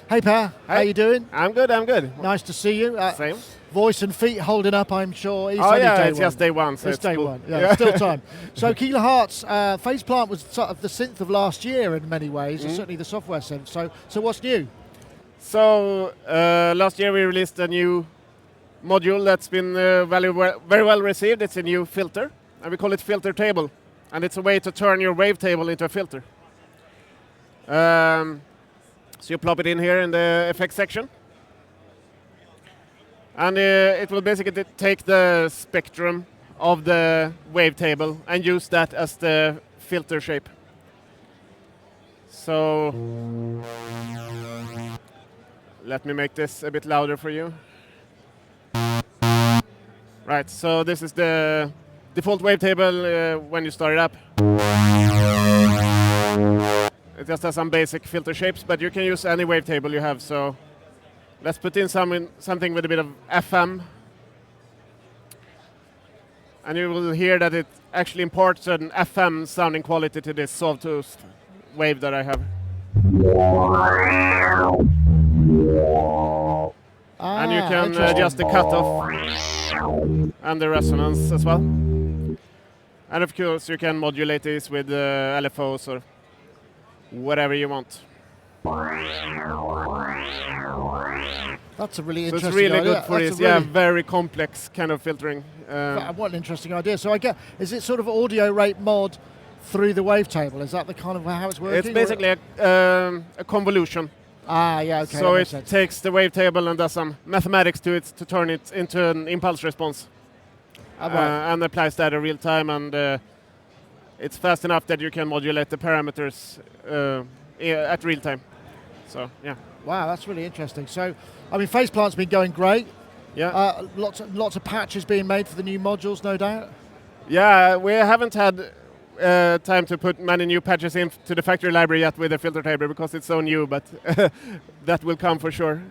Hey Per, how you doing? I'm good, I'm good. Nice to see you. Same. Voice and feet holding up, I'm sure. It's just day one. So it's day cool. one, yeah, still time. So Kilohearts, Faceplant was sort of the synth of last year in many ways, and certainly the software synth. So what's new? So last year we released a new module that's been very well received. It's a new filter, and we call it filter table. And it's a way to turn your wavetable into a filter. So you plop it in here in the effects section. And it will basically take the spectrum of the wavetable and use that as the filter shape. So let me make this a bit louder for you. Right, so this is the default wavetable when you start it up. It just has some basic filter shapes, but you can use any wavetable you have. So let's put in something with a bit of FM. And you will hear that it actually imports an FM sounding quality to this sawtooth wave that I have. And you can adjust the cutoff and the resonance as well. And of course you can modulate this with LFOs or whatever you want. That's a really interesting idea. So it's really good for this, very complex kind of filtering. What an interesting idea. So I get, is it sort of audio rate mod through the wavetable? Is that the kind of how it's working? It's basically a convolution. Yeah, okay. So it takes the wavetable and does some mathematics to it to turn it into an impulse response. Right. And applies that in real time, and it's fast enough that you can modulate the parameters at real time. So, yeah. Wow, that's really interesting. So, I mean, Faceplant's been going great. Yeah. Lots of patches being made for the new modules, no doubt. Yeah, we haven't had time to put many new patches into the factory library yet with the filter table because it's so new, but that will come for sure.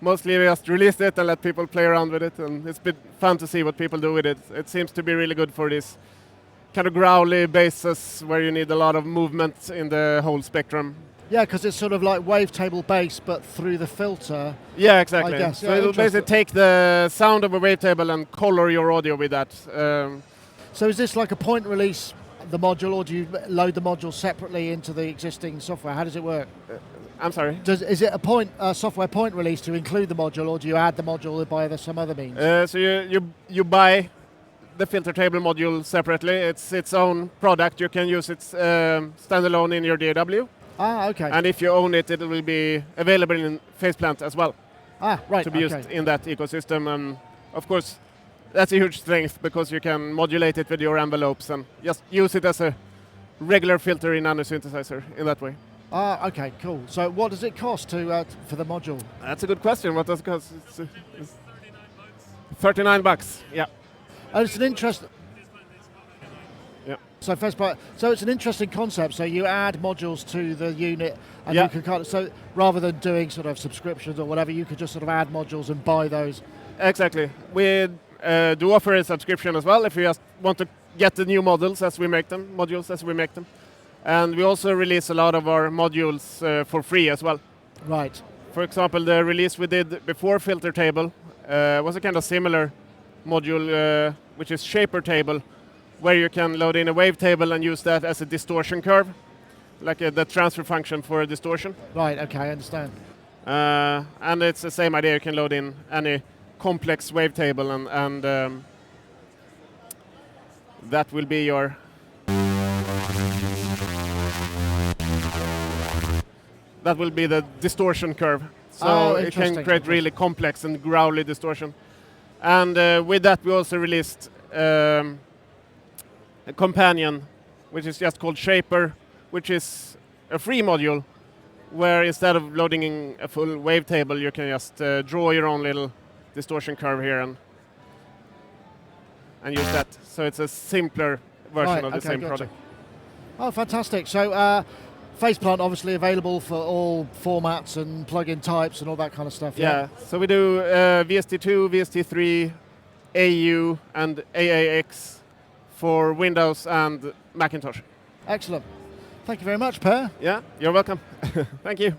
Mostly we just released it and let people play around with it, and it's been fun to see what people do with it. It seems to be really good for this kind of growly basses where you need a lot of movement in the whole spectrum. Yeah, because it's sort of like wavetable bass, but through the filter. Yeah, exactly. I guess. So it'll basically take the sound of a wavetable and color your audio with that. So is this like a point release, the module, or do you load the module separately into the existing software? How does it work? I'm sorry? Is it a software point release to include the module, or do you add the module by some other means? So you buy the filter table module separately. It's its own product. You can use it standalone in your DAW. Okay. And if you own it, it will be available in Faceplant as well. Right. To be used in that ecosystem. And of course, that's a huge strength because you can modulate it with your envelopes and just use it as a regular filter in any synthesizer in that way. Okay, cool. So what does it cost for the module? That's a good question. What does it cost? It's $39. Yeah. And it's an interest. Yeah. So first part. So it's an interesting concept. So you add modules to the unit, and you can kind of, so rather than doing sort of subscriptions or whatever, you could just sort of add modules and buy those. Exactly. We do offer a subscription as well if you just want to get the new modules as we make them. And we also release a lot of our modules for free as well. Right. For example, the release we did before Filter Table was a kind of similar module, which is Shaper Table, where you can load in a wavetable and use that as a distortion curve, like the transfer function for a distortion. Right, okay, I understand. And it's the same idea. You can load in any complex wavetable, and that will be your... That will be the distortion curve. So it can create really complex and growly distortion. And with that, we also released a companion, which is just called Shaper, which is a free module, where instead of loading in a full wavetable, you can just draw your own little distortion curve here and use that. So it's a simpler version of the same product. Oh, fantastic. So Faceplant obviously available for all formats and plug-in types and all that kind of stuff. Yeah, so we do VST2, VST3, AU and AAX for Windows and Macintosh. Excellent. Thank you very much, Per. Yeah, you're welcome. Thank you.